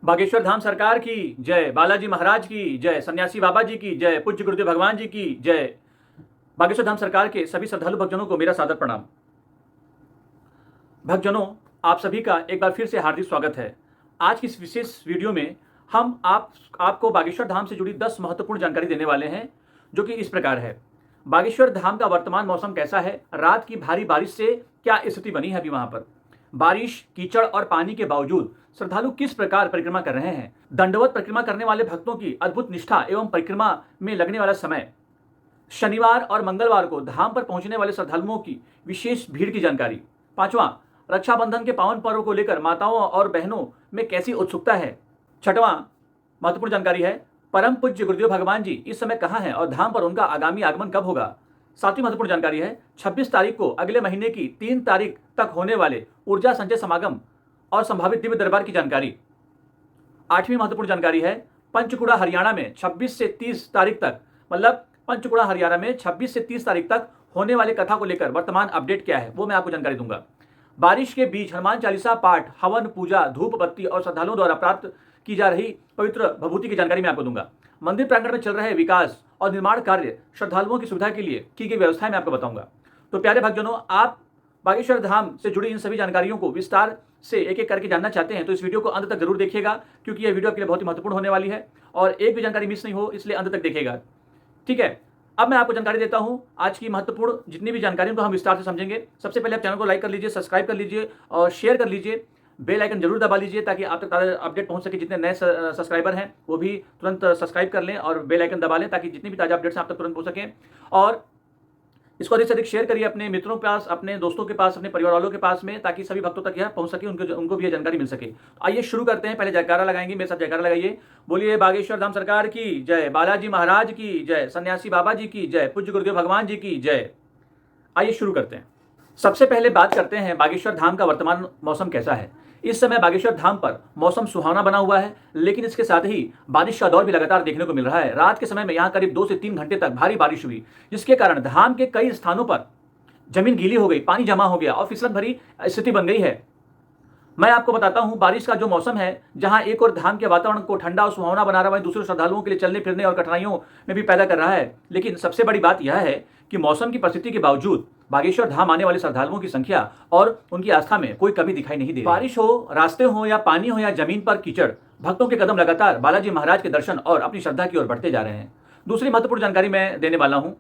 बागेश्वर धाम सरकार की जय, बालाजी महाराज की जय, सन्यासी बाबा जी की जय, पूज्य गुरुदेव भगवान जी की जय। बागेश्वर धाम सरकार के सभी श्रद्धालु भक्तजनों को मेरा सादर प्रणाम। भक्तजनों, आप सभी का एक बार फिर से हार्दिक स्वागत है। आज की इस विशेष वीडियो में हम आपको बागेश्वर धाम से जुड़ी 10 महत्वपूर्ण जानकारी देने वाले हैं, जो कि इस प्रकार है। बागेश्वर धाम का वर्तमान मौसम कैसा है, रात की भारी बारिश से क्या स्थिति बनी है अभी वहां पर, बारिश, कीचड़ और पानी के बावजूद श्रद्धालु किस प्रकार परिक्रमा कर रहे हैं, दंडवत परिक्रमा करने वाले भक्तों की अद्भुत निष्ठा एवं परिक्रमा में लगने वाला समय, शनिवार और मंगलवार को धाम पर पहुंचने वाले श्रद्धालुओं की विशेष भीड़ की जानकारी, पांचवां, रक्षाबंधन के पावन पर्व को लेकर माताओं और बहनों में कैसी उत्सुकता है, छठवां महत्वपूर्ण जानकारी है परम पूज्य गुरुदेव भगवान जी इस समय कहां हैं और धाम पर उनका आगामी आगमन कब होगा। सातवीं महत्वपूर्ण जानकारी है 26 तारीख को अगले महीने की 3 तारीख तक होने वाले ऊर्जा संचय समागम और संभावित दिव्य दरबार की जानकारी। आठवीं महत्वपूर्ण जानकारी है पंचकुड़ा हरियाणा में 26 से 30 तारीख तक, मतलब पंचकुड़ा हरियाणा में 26 से 30 तारीख तक होने वाली कथा को लेकर वर्तमान अपडेट क्या है, वो मैं आपको जानकारी दूंगा। बारिश के बीच हनुमान चालीसा पाठ, हवन, पूजा, धूप बत्ती और श्रद्धालुओं द्वारा प्राप्त की जा रही पवित्र भभूति की जानकारी मैं आपको दूंगा। मंदिर प्रांगण में चल रहे विकास और निर्माण कार्य, श्रद्धालुओं की सुविधा के लिए की गई व्यवस्थाएं मैं आपको बताऊंगा। तो प्यारे भक्तजनों, आप बागेश्वर धाम से जुड़ी इन सभी जानकारियों को विस्तार से एक एक करके जानना चाहते हैं तो इस वीडियो को अंत तक जरूर देखिएगा, क्योंकि यह वीडियो आपके लिए बहुत ही महत्वपूर्ण होने वाली है और एक भी जानकारी मिस नहीं हो, इसलिए अंत तक देखिएगा। ठीक है, अब मैं आपको जानकारी देता हूं आज की महत्वपूर्ण जितनी भी जानकारी को हम विस्तार से समझेंगे। सबसे पहले आप चैनल को लाइक कर लीजिए, सब्सक्राइब कर लीजिए और शेयर कर लीजिए। बेल आइकन जरूर दबा लीजिए ताकि आप तक ताज़ा अपडेट पहुंच सके। जितने नए सब्सक्राइबर हैं वो भी तुरंत सब्सक्राइब कर लें और बेल आइकन दबा लें ताकि जितनी भी ताज़ा अपडेट्स आप तक तुरंत पहुंच सकें। और इसको अधिक से अधिक शेयर करिए अपने मित्रों के पास, अपने दोस्तों के पास, अपने परिवार वालों के पास में, ताकि सभी भक्तों तक यह पहुंच सके, उनको भी यह जानकारी मिल सके। आइए शुरू करते हैं। पहले जयकारा लगाएंगे, मेरे साथ जयकारा लगाइए। बोलिए बागेश्वर धाम सरकार की जय, बालाजी महाराज की जय, सन्यासी बाबा जी की जय, पूज्य गुरुदेव भगवान जी की जय। आइए शुरू करते हैं। सबसे पहले बात करते हैं बागेश्वर धाम का वर्तमान मौसम कैसा है। इस समय बागेश्वर धाम पर मौसम सुहावना बना हुआ है, लेकिन इसके साथ ही बारिश का दौर भी लगातार देखने को मिल रहा है। रात के समय में यहाँ करीब 2 से 3 घंटे तक भारी बारिश हुई, जिसके कारण धाम के कई स्थानों पर जमीन गीली हो गई, पानी जमा हो गया और फिसलन भरी स्थिति बन गई है। मैं आपको बताता हूं, बारिश का जो मौसम है, जहां एक और धाम के वातावरण को ठंडा और सुहावना बना रहा है, दूसरे श्रद्धालुओं के लिए चलने फिरने और कठिनाइयों में भी पैदा कर रहा है। लेकिन सबसे बड़ी बात यह है कि मौसम की परिस्थिति के बावजूद बागेश्वर धाम आने वाले श्रद्धालुओं की संख्या और उनकी आस्था में कोई कमी दिखाई नहीं दे रही। बारिश हो, रास्ते हो या पानी हो या जमीन पर कीचड़, भक्तों के कदम लगातार बालाजी महाराज के दर्शन और अपनी श्रद्धा की ओर बढ़ते जा रहे हैं। दूसरी महत्वपूर्ण जानकारी मैं देने वाला हूं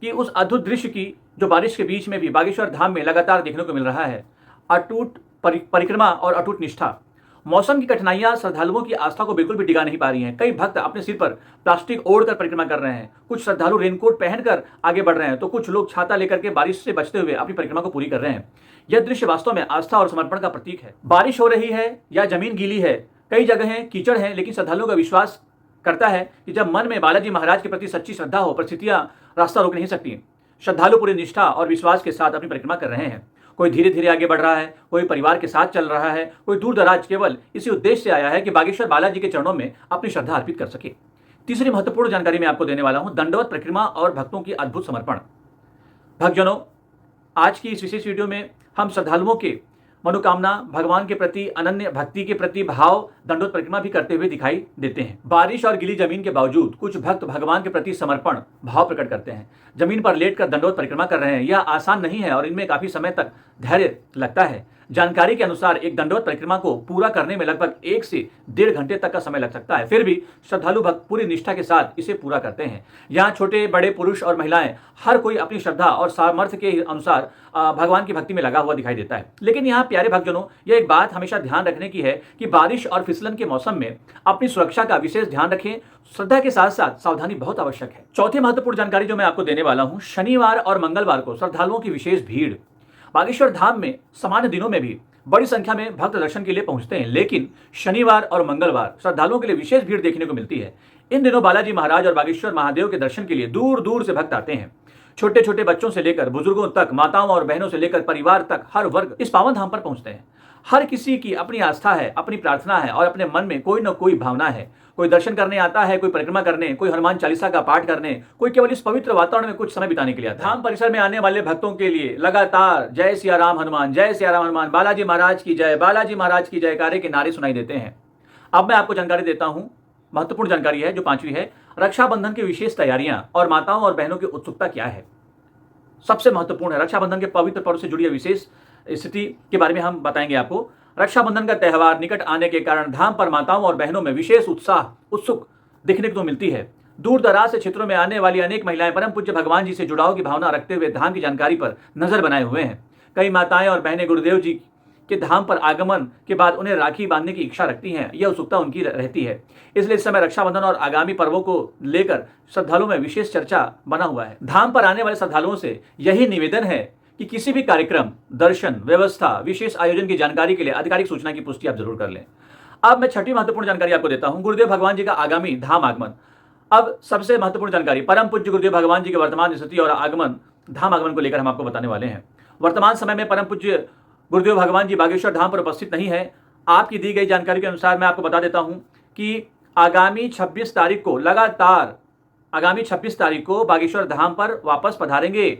कि उस अद्भुत दृश्य की जो बारिश के बीच में भी बागेश्वर धाम में लगातार देखने को मिल रहा है, अटूट परिक्रमा और अटूट निष्ठा। मौसम की कठिनाइयां श्रद्धालुओं की आस्था को बिल्कुल भी डिगा नहीं पा रही हैं। कई भक्त अपने सिर पर प्लास्टिक ओढ़कर परिक्रमा कर रहे हैं, कुछ श्रद्धालु रेनकोट पहनकर आगे बढ़ रहे हैं, तो कुछ लोग छाता लेकर के बारिश से बचते हुए अपनी परिक्रमा को पूरी कर रहे हैं। यह दृश्य वास्तव में आस्था और समर्पण का प्रतीक है। बारिश हो रही है या जमीन गीली है, कई जगह कीचड़ है, लेकिन श्रद्धालुओं का विश्वास करता है कि जब मन में बालाजी महाराज के प्रति सच्ची श्रद्धा हो, परिस्थितियां रास्ता रोक नहीं सकती। श्रद्धालु पूरी निष्ठा और विश्वास के साथ अपनी परिक्रमा कर रहे हैं। कोई धीरे धीरे आगे बढ़ रहा है, कोई परिवार के साथ चल रहा है, कोई दूर दराज केवल इसी उद्देश्य से आया है कि बागेश्वर बालाजी के चरणों में अपनी श्रद्धा अर्पित कर सके। तीसरी महत्वपूर्ण जानकारी मैं आपको देने वाला हूं, दंडवत परिक्रमा और भक्तों की अद्भुत समर्पण। भक्तजनों, आज की इस विशेष वीडियो में हम श्रद्धालुओं के मनोकामना, भगवान के प्रति अनन्य भक्ति के प्रति भाव दंडवत परिक्रमा भी करते हुए दिखाई देते हैं। बारिश और गीली जमीन के बावजूद कुछ भक्त भगवान के प्रति समर्पण भाव प्रकट करते हैं, जमीन पर लेटकर दंडवत परिक्रमा कर रहे हैं। यह आसान नहीं है और इनमें काफी समय तक धैर्य लगता है। जानकारी के अनुसार एक दंडवत परिक्रमा को पूरा करने में लगभग 1 से 1.5 घंटे तक का समय लग सकता है। फिर भी श्रद्धालु भक्त पूरी निष्ठा के साथ इसे पूरा करते हैं। यहाँ छोटे बड़े, पुरुष और महिलाएं, हर कोई अपनी श्रद्धा और सामर्थ्य के अनुसार भगवान की भक्ति में लगा हुआ दिखाई देता है। लेकिन यहाँ प्यारे भक्तजनों, यह एक बात हमेशा ध्यान रखने की है कि बारिश और फिसलन के मौसम में अपनी सुरक्षा का विशेष ध्यान रखें। श्रद्धा के साथ साथ सावधानी बहुत आवश्यक है। चौथी महत्वपूर्ण जानकारी जो मैं आपको देने वाला हूं, शनिवार और मंगलवार को श्रद्धालुओं की विशेष भीड़। बागेश्वर धाम में सामान्य दिनों में भी बड़ी संख्या में भक्त दर्शन के लिए पहुंचते हैं, लेकिन शनिवार और मंगलवार श्रद्धालुओं के लिए विशेष भीड़ देखने को मिलती है। इन दिनों बालाजी महाराज और बागेश्वर महादेव के दर्शन के लिए दूर दूर से भक्त आते हैं। छोटे छोटे बच्चों से लेकर बुजुर्गों तक, माताओं और बहनों से लेकर परिवार तक, हर वर्ग इस पावन धाम पर पहुंचते हैं। हर किसी की अपनी आस्था है, अपनी प्रार्थना है और अपने मन में कोई न कोई भावना है। कोई दर्शन करने आता है, कोई परिक्रमा करने, कोई हनुमान चालीसा का पाठ करने, कोई केवल इस पवित्र वातावरण में कुछ समय बिताने के लिए आता है। धाम परिसर में आने वाले भक्तों के लिए लगातार जय सिया राम हनुमान, जय सिया राम हनुमान, बालाजी महाराज की जय, बालाजी महाराज की जयकारे के नारे सुनाई देते हैं। अब मैं आपको जानकारी देता हूं, महत्वपूर्ण जानकारी है जो 5वीं है, रक्षाबंधन की विशेष तैयारियां और माताओं और बहनों की उत्सुकता क्या है। सबसे महत्वपूर्ण है, रक्षाबंधन के पवित्र पर्व से जुड़ी विशेष स्थिति के बारे में हम बताएंगे आपको। रक्षाबंधन का त्यौहार निकट आने के कारण धाम पर माताओं और बहनों में विशेष उत्सुक दिखने को मिलती है। दूर दराज से क्षेत्रों में आने वाली अनेक महिलाएं परम पूज्य भगवान जी से जुड़ाव की भावना रखते हुए धाम की जानकारी पर नजर बनाए हुए हैं। कई माताएं और बहनें गुरुदेव जी के धाम पर आगमन के बाद उन्हें राखी बांधने की इच्छा रखती हैं। यह उत्सुकता उनकी रहती है। इसलिए इस समय रक्षाबंधन और आगामी पर्वों को लेकर श्रद्धालुओं में विशेष चर्चा बना हुआ है। धाम पर आने वाले श्रद्धालुओं से यही निवेदन है कि किसी भी कार्यक्रम, दर्शन, व्यवस्था, विशेष आयोजन की जानकारी के लिए आधिकारिक सूचना की पुष्टि आप जरूर कर लें। अब मैं छठी महत्वपूर्ण जानकारी आपको देता हूं, गुरुदेव भगवान जी का आगामी धाम आगमन। अब सबसे महत्वपूर्ण जानकारी परम पूज्य गुरुदेव भगवान जी के वर्तमान स्थिति और आगमन, धाम आगमन को लेकर हम आपको बताने वाले हैं। वर्तमान समय में परम पूज्य गुरुदेव भगवान जी बागेश्वर धाम पर उपस्थित नहीं है। आपकी दी गई जानकारी के अनुसार मैं आपको बता देता हूं कि आगामी 26 तारीख को लगातार आगामी 26 तारीख को बागेश्वर धाम पर वापस पधारेंगे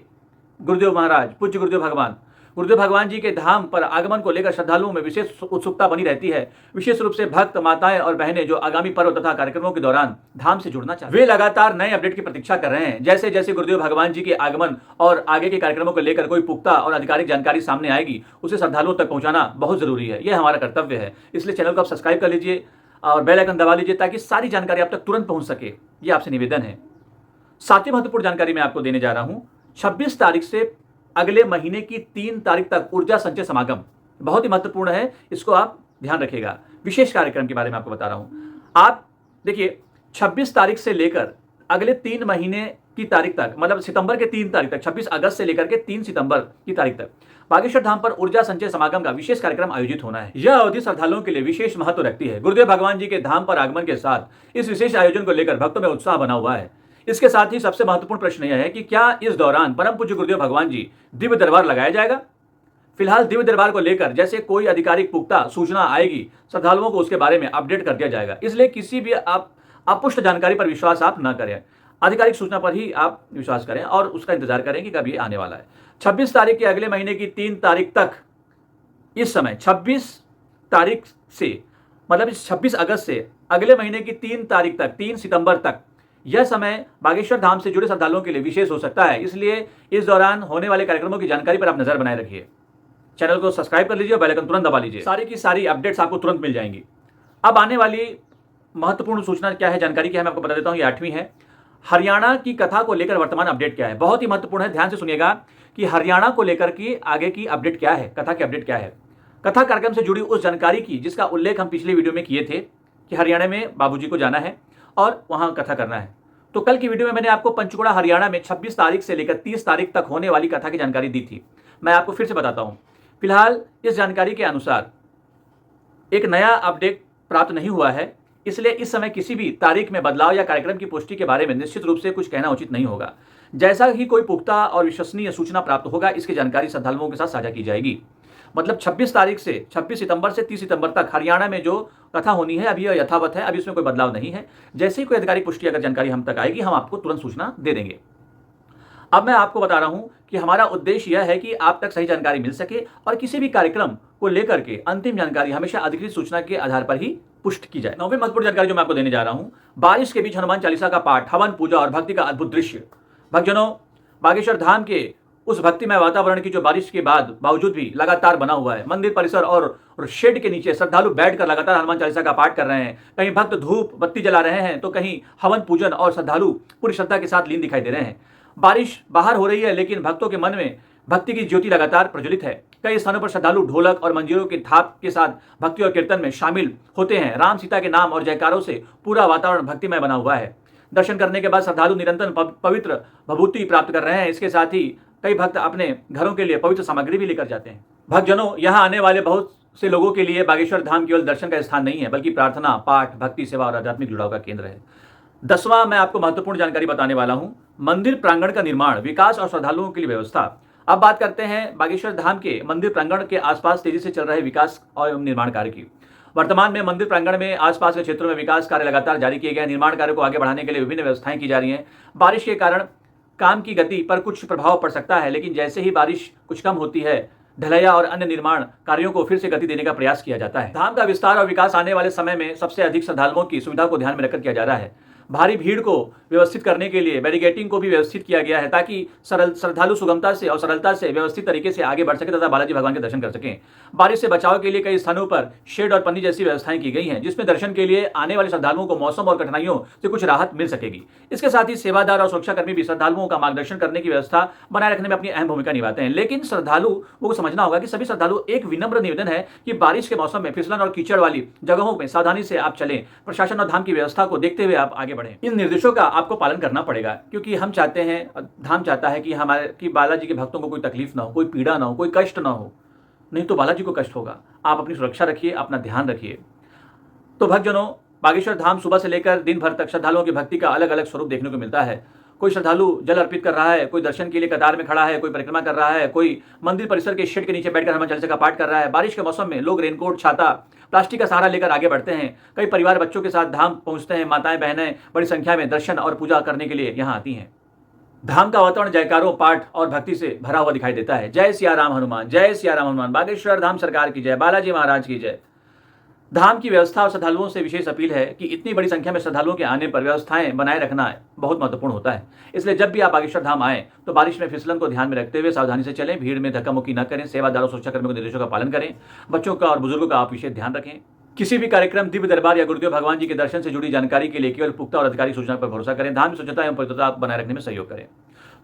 गुरुदेव महाराज, पूज्य गुरुदेव भगवान जी के धाम पर आगमन को लेकर श्रद्धालुओं में विशेष उत्सुकता बनी रहती है। विशेष रूप से भक्त, माताएं और बहनें जो आगामी पर्व तथा कार्यक्रमों के दौरान धाम से जुड़ना चाहते हैं, वे लगातार नए अपडेट की प्रतीक्षा कर रहे हैं। जैसे जैसे गुरुदेव भगवान जी के आगमन और आगे के कार्यक्रमों को लेकर कोई पुख्ता और आधिकारिक जानकारी सामने आएगी, उसे श्रद्धालुओं तक पहुंचाना बहुत जरूरी है। यह हमारा कर्तव्य है। इसलिए चैनल को आप सब्सक्राइब कर लीजिए और बेल आइकन दबा लीजिए ताकि सारी जानकारी आप तक तुरंत पहुंच सके। ये आपसे निवेदन है। 7वीं महत्वपूर्ण जानकारी मैं आपको देने जा रहा हूं, 26 तारीख से अगले महीने की 3 तारीख तक ऊर्जा संचय समागम बहुत ही महत्वपूर्ण है। इसको आप ध्यान रखिएगा। विशेष कार्यक्रम के बारे में आपको बता रहा हूं। आप देखिए 26 तारीख से लेकर अगले 3 महीने की तारीख तक, मतलब सितंबर के 3 तारीख तक, 26 अगस्त से लेकर के 3 सितंबर की तारीख तक बागेश्वर धाम पर ऊर्जा संचय समागम का विशेष कार्यक्रम आयोजित होना है। यह अवधि श्रद्धालुओं के लिए विशेष महत्व रखती है। गुरुदेव भगवान जी के धाम पर आगमन के साथ इस विशेष आयोजन को लेकर भक्तों में उत्साह बना हुआ है। इसके साथ ही सबसे महत्वपूर्ण प्रश्न यह है कि क्या इस दौरान परम पूज्य गुरुदेव भगवान जी दिव्य दरबार लगाया जाएगा। फिलहाल दिव्य दरबार को लेकर जैसे कोई आधिकारिक पुख्ता सूचना आएगी, श्रद्धालुओं को उसके बारे में अपडेट कर दिया जाएगा। इसलिए किसी भी अपुष्ट जानकारी पर विश्वास आप न करें, आधिकारिक सूचना पर ही आप विश्वास करें और उसका इंतजार करें कि कब ये आने वाला है। 26 तारीख के अगले महीने की 3 तारीख तक, इस समय 26 तारीख से, मतलब इस 26 अगस्त से अगले महीने की 3 तारीख तक, 3 सितंबर तक, यह समय बागेश्वर धाम से जुड़े श्रद्धालुओं के लिए विशेष हो सकता है। इसलिए इस दौरान होने वाले कार्यक्रमों की जानकारी पर आप नजर बनाए रखिए। चैनल को सब्सक्राइब कर लीजिए और बेल आइकन तुरंत दबा लीजिए। सारी की सारी अपडेट्स आपको तुरंत मिल जाएंगी। अब आने वाली महत्वपूर्ण सूचना क्या है, जानकारी क्या है, मैं आपको बता देता हूं। ये 8वीं है। हरियाणा की कथा को लेकर वर्तमान अपडेट क्या है। बहुत ही महत्वपूर्ण है, ध्यान से सुनिएगा कि हरियाणा को लेकर की आगे की अपडेट क्या है, कथा की अपडेट क्या है। कथा कार्यक्रम से जुड़ी उस जानकारी की जिसका उल्लेख हम पिछले वीडियो में किए थे कि हरियाणा में बाबूजी को जाना है और वहां कथा करना है। तो कल की वीडियो में मैंने आपको पंचकुला हरियाणा में 26 तारीख से लेकर 30 तारीख तक होने वाली कथा की जानकारी दी थी। मैं आपको फिर से बताता हूं। फिलहाल इस जानकारी के अनुसार एक नया अपडेट प्राप्त नहीं हुआ है, इसलिए इस समय किसी भी तारीख में बदलाव या कार्यक्रम की पुष्टि के बारे में निश्चित रूप से कुछ कहना उचित नहीं होगा। जैसा ही कोई पुख्ता और विश्वसनीय सूचना प्राप्त होगा, इसकी जानकारी श्रद्धालुओं के साथ साझा की जाएगी। मतलब 26 तारीख से 26 सितंबर से 30 सितंबर तक हरियाणा में जो कथा होनी है अभी यह यथावत है, अभी इसमें कोई बदलाव नहीं है। जैसे ही कोई आधिकारिक पुष्टि अगर जानकारी हम तक आएगी, हम आपको तुरंत सूचना दे देंगे। अब मैं आपको बता रहा हूं कि हमारा उद्देश्य यह है कि आप तक सही जानकारी मिल सके और किसी भी कार्यक्रम को लेकर के अंतिम जानकारी हमेशा अधिकृत सूचना के आधार पर ही पुष्ट की जाए। 9वीं महत्वपूर्ण जानकारी जो मैं आपको देने जा रहा हूं, बारिश के बीच हनुमान चालीसा का पाठ, हवन, पूजा और भक्ति का अद्भुत दृश्य। भक्तजनों, बागेश्वर धाम के उस भक्तिमय वातावरण की जो बारिश के बावजूद भी लगातार बना हुआ है। मंदिर परिसर और शेड के नीचे श्रद्धालु बैठकर लगातार हनुमान चालीसा का पाठ कर रहे हैं। कहीं भक्त धूप बत्ती जला रहे हैं तो कहीं हवन पूजन और श्रद्धालु पूरी श्रद्धा के साथ लीन दिखाई दे रहे हैं। बारिश बाहर हो रही है लेकिन भक्तों के मन में भक्ति की ज्योति लगातार प्रज्वलित है। कई स्थानों पर श्रद्धालु ढोलक और मंजीरों के थाप के साथ भक्ति और कीर्तन में शामिल होते हैं। राम सीता के नाम और जयकारों से पूरा वातावरण भक्तिमय बना हुआ है। दर्शन करने के बाद श्रद्धालु निरंतर पवित्र भभूति प्राप्त कर रहे हैं। इसके साथ ही कई भक्त अपने घरों के लिए पवित्र सामग्री भी लेकर जाते हैं। भक्तजनों, यहाँ आने वाले बहुत से लोगों के लिए बागेश्वर धाम केवल दर्शन का स्थान नहीं है, बल्कि प्रार्थना, पाठ, भक्ति, सेवा और आध्यात्मिक जुड़ाव का केंद्र है। 10वां मैं आपको महत्वपूर्ण जानकारी बताने वाला हूं, मंदिर प्रांगण का निर्माण, विकास और श्रद्धालुओं के लिए व्यवस्था। अब बात करते हैं बागेश्वर धाम के मंदिर प्रांगण के आसपास तेजी से चल रहे विकास और निर्माण कार्य की। वर्तमान में मंदिर प्रांगण में आसपास के क्षेत्रों में विकास कार्य लगातार जारी किए गए। निर्माण कार्य को आगे बढ़ाने के लिए विभिन्न व्यवस्थाएं की जा रही हैं। बारिश के कारण काम की गति पर कुछ प्रभाव पड़ सकता है, लेकिन जैसे ही बारिश कुछ कम होती है, ढलैया और अन्य निर्माण कार्यों को फिर से गति देने का प्रयास किया जाता है। धाम का विस्तार और विकास आने वाले समय में सबसे अधिक श्रद्धालुओं की सुविधा को ध्यान में रखकर किया जा रहा है। भारी भीड़ को व्यवस्थित करने के लिए बैरिकेटिंग को भी व्यवस्थित किया गया है ताकि श्रद्धालु सुगमता से और सरलता से व्यवस्थित तरीके से आगे बढ़ सके तथा बालाजी भगवान के दर्शन कर सकें। बारिश से बचाव के लिए कई स्थानों पर शेड और पन्नी जैसी व्यवस्थाएं की गई हैं, जिसमें दर्शन के लिए आने वाले श्रद्धालुओं को मौसम और कठिनाइयों से कुछ राहत मिल सकेगी। इसके साथ ही सेवादार और सुरक्षाकर्मी भी श्रद्धालुओं का मार्गदर्शन करने की व्यवस्था बनाए रखने में अपनी अहम भूमिका निभाते हैं। लेकिन श्रद्धालुओं को समझना होगा कि सभी श्रद्धालु एक विनम्र निवेदन है कि बारिश के मौसम में फिसलन और कीचड़ वाली जगहों में सावधानी से आप चलें। प्रशासन और धाम की व्यवस्था को देखते हुए आप आगे बढ़ें। इन निर्देशों का आपको पालन करना पड़ेगा, क्योंकि हम चाहते हैं, धाम चाहता है कि बालाजी के भक्तों को कोई तकलीफ ना हो, कोई पीड़ा ना हो, कोई कष्ट ना हो, नहीं तो बालाजी को कष्ट होगा। आप अपनी सुरक्षा रखिए, अपना ध्यान रखिए। तो भक्तजनों, बागेश्वर धाम सुबह से लेकर दिन भर तक श्रद्धालुओं की भक्ति का अलग अलग स्वरूप देखने को मिलता है। कोई श्रद्धालु जल अर्पित कर रहा है, कोई दर्शन के लिए कतार में खड़ा है, कोई परिक्रमा कर रहा है, कोई मंदिर परिसर के शेड के नीचे बैठकर हनुमान चालीसा का पाठ कर रहा है। बारिश के मौसम में लोग रेनकोट, छाता, प्लास्टिक का सहारा लेकर आगे बढ़ते हैं। कई परिवार बच्चों के साथ धाम पहुंचते हैं। माताएं बहनें बड़ी संख्या में दर्शन और पूजा करने के लिए यहाँ आती हैं। धाम का वातावरण जयकारों, पाठ और भक्ति से भरा हुआ दिखाई देता है। जय सिया राम हनुमान, जय सिया राम हनुमान। बागेश्वर धाम सरकार की जय, बालाजी महाराज की जय। धाम की व्यवस्था और श्रद्धालुओं से विशेष अपील है कि इतनी बड़ी संख्या में श्रद्धालुओं के आने पर व्यवस्थाएं बनाए रखना बहुत महत्वपूर्ण होता है। इसलिए जब भी आप बागेश्वर धाम आएं तो बारिश में फिसलन को ध्यान में रखते हुए सावधानी से चलें, भीड़ में धक्का मुक्की न करें, सेवादारों सुरक्षाकर्मियों के निर्देशों का पालन करें, बच्चों का और बुजुर्गों का आप विशेष ध्यान रखें। किसी भी कार्यक्रम, दिव्य दरबार या गुरुदेव भगवान जी के दर्शन से जुड़ी जानकारी के लिए केवल पुख्ता और अधिकारी सूचना पर भरोसा करें। धाम की स्वच्छता एवं पवित्रता बनाए रखने में सहयोग करें।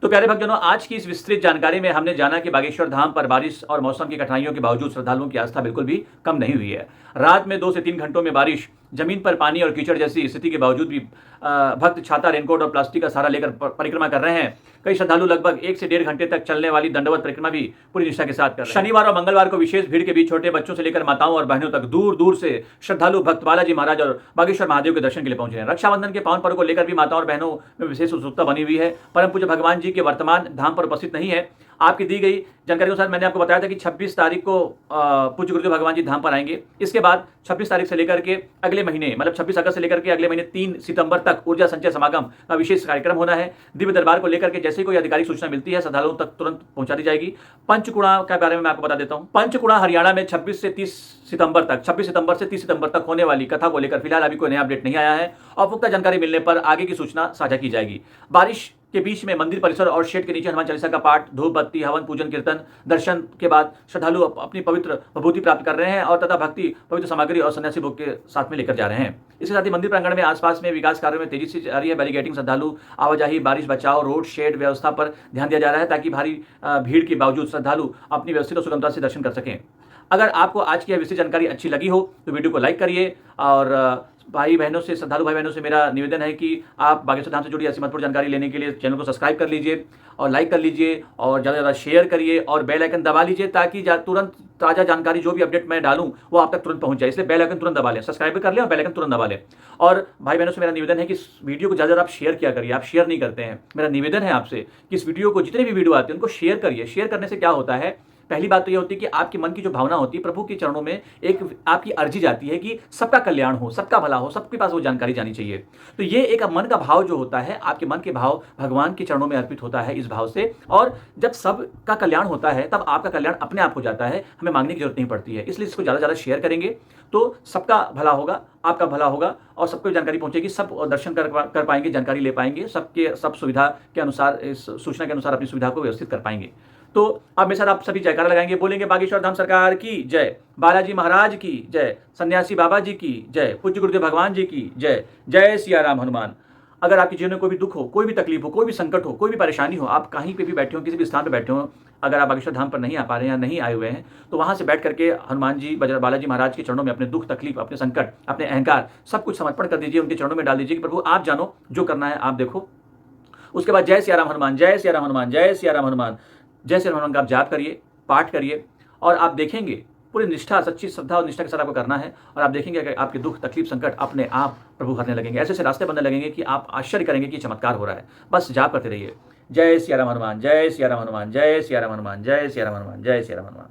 तो प्यारे भक्तजनों, आज की इस विस्तृत जानकारी में हमने जाना कि बागेश्वर धाम पर बारिश और मौसम की कठिनाइयों के बावजूद श्रद्धालुओं की आस्था बिल्कुल भी कम नहीं हुई है। रात में 2 से 3 घंटों में बारिश, जमीन पर पानी और कीचड़ जैसी स्थिति के बावजूद भी भक्त छाता, रेनकोट और प्लास्टिक का सहारा लेकर परिक्रमा कर रहे हैं। कई श्रद्धालु लगभग 1 से 1.5 घंटे तक चलने वाली दंडवत परिक्रमा भी पूरी निष्ठा के साथ कर रहे हैं। शनिवार और मंगलवार को विशेष भीड़ के बीच छोटे बच्चों से लेकर माताओं और बहनों तक दूर दूर से श्रद्धालु भक्त बालाजी महाराज और बागेश्वर महादेव के दर्शन के लिए पहुंचे हैं। रक्षाबंधन के पावन पर्व को लेकर भी माताओं और बहनों में विशेष उत्सुकता बनी हुई है। परम पूज्य भगवान जी के वर्तमान धाम पर उपस्थित नहीं है। आपकी दी गई जानकारी के अनुसार मैंने आपको बताया था कि 26 तारीख को पूज्य गुरुदेव भगवान जी धाम पर आएंगे। इसके बाद 26 तारीख से लेकर के अगले महीने, मतलब 26 अगस्त से लेकर के अगले महीने 3 सितंबर तक ऊर्जा संचय समागम का विशेष कार्यक्रम होना है। दिव्य दरबार को लेकर के जैसे ही कोई आधिकारिक सूचना मिलती है श्रद्धालुओं तक तुरंत पहुंचा दी जाएगी। पंचकुड़ा के बारे में मैं आपको बता देता हूं। पंचकुड़ा हरियाणा में 26 से 30 सितंबर तक होने वाली कथा को लेकर फिलहाल अभी कोई नया अपडेट नहीं आया है और पुख्ता जानकारी मिलने पर आगे की सूचना साझा की जाएगी। बारिश के बीच में मंदिर परिसर और शेड के नीचे हनुमान चालीसा का पाठ, धूप बत्ती, हवन, पूजन, कीर्तन, दर्शन के बाद श्रद्धालु अपनी पवित्र विभूति प्राप्त कर रहे हैं और तथा भक्ति, पवित्र सामग्री और सन्यासी भोग के साथ में लेकर जा रहे हैं। इसके साथ ही मंदिर प्रांगण में आसपास में विकास कार्यों में तेजी से जारी है। बैरिकेडिंग, श्रद्धालु आवाजाही, बारिश बचाव, रोड, शेड व्यवस्था पर ध्यान दिया जा रहा है ताकि भारी भीड़ के बावजूद श्रद्धालु अपनी व्यवस्थित और सुगमता से दर्शन कर सकें। अगर आपको आज की यह विस्तृत जानकारी अच्छी लगी हो तो वीडियो को लाइक करिए और भाई बहनों से, श्रद्धालु भाई बहनों से मेरा निवेदन है कि आप बागेश्वर धाम से जुड़ी ऐसी महत्वपूर्ण जानकारी लेने के लिए चैनल को सब्सक्राइब कर लीजिए और लाइक कर लीजिए और ज़्यादा से ज़्यादा शेयर करिए और बेल आइकन दबा लीजिए ताकि तुरंत ताज़ा जानकारी जो भी अपडेट मैं डालूं वो आप तक तुरंत पहुंच जाए। इसलिए बेल आइकन तुरंत दबा लें, सब्सक्राइब भी कर लें और बेल आइकन तुरंत दबा लें। और भाई बहनों से मेरा निवेदन है कि इस वीडियो को ज़्यादा आप शेयर किया करिए। आप शेयर नहीं करते हैं। मेरा निवेदन है आपसे कि इस वीडियो को, जितने भी वीडियो आते हैं उनको शेयर करिए। शेयर करने से क्या होता है, पहली बात तो ये होती है कि आपके मन की जो भावना होती है प्रभु के चरणों में एक आपकी अर्जी जाती है कि सबका कल्याण हो, सबका भला हो, सबके पास वो जानकारी जानी चाहिए। तो ये एक मन का भाव जो होता है, आपके मन के भाव भगवान के चरणों में अर्पित होता है इस भाव से। और जब सबका कल्याण होता है तब आपका कल्याण अपने आप हो जाता है, हमें मांगने की जरूरत नहीं पड़ती है। इसलिए इसको ज़्यादा से ज़्यादा शेयर करेंगे तो सबका भला होगा, आपका भला होगा और सबको जानकारी पहुंचेगी, सब दर्शन कर पाएंगे, जानकारी ले पाएंगे, सब सुविधा के अनुसार, इस सूचना के अनुसार अपनी सुविधा को व्यवस्थित कर पाएंगे। तो अब मेरे साथ आप सभी जयकारा लगाएंगे, बोलेंगे बागेश्वर धाम सरकार की जय, बालाजी महाराज की जय, सन्यासी बाबा जी की जय, पूज्य गुरुदेव भगवान जी की जय। जय सिया राम हनुमान। अगर आपके जीवन में कोई भी दुख हो, कोई भी तकलीफ हो, कोई भी संकट हो, कोई भी परेशानी हो, आप कहीं पे भी बैठे हो, किसी भी स्थान पर बैठे हो, अगर आप बागेश्वर धाम पर नहीं आ पा रहे हैं या नहीं आए हुए हैं तो वहां से बैठ करके हनुमान जी, बालाजी महाराज के चरणों में अपने दुख, तकलीफ, अपने संकट, अपने अहंकार सब कुछ समर्पण कर दीजिए, उनके चरणों में डाल दीजिए कि प्रभु आप जानो, जो करना है आप देखो। उसके बाद जय सिया राम हनुमान, जय सिया राम हनुमान, जय सिया राम हनुमान, जय श्री हनुमान का आप जाप करिए, पाठ करिए और आप देखेंगे पूरी निष्ठा, सच्ची श्रद्धा और निष्ठा के साथ आपको करना है और आप देखेंगे कि आपके दुख, तकलीफ, संकट अपने आप प्रभु हरने लगेंगे। ऐसे ऐसे रास्ते बनने लगेंगे कि आप आश्चर्य करेंगे कि चमत्कार हो रहा है। बस जाप करते रहिए। जय सिया राम हनुमान, जय सिया राम हनुमान, जय सिया राम हनुमान, जय सिया राम हनुमान, जय सिया राम हनुमान।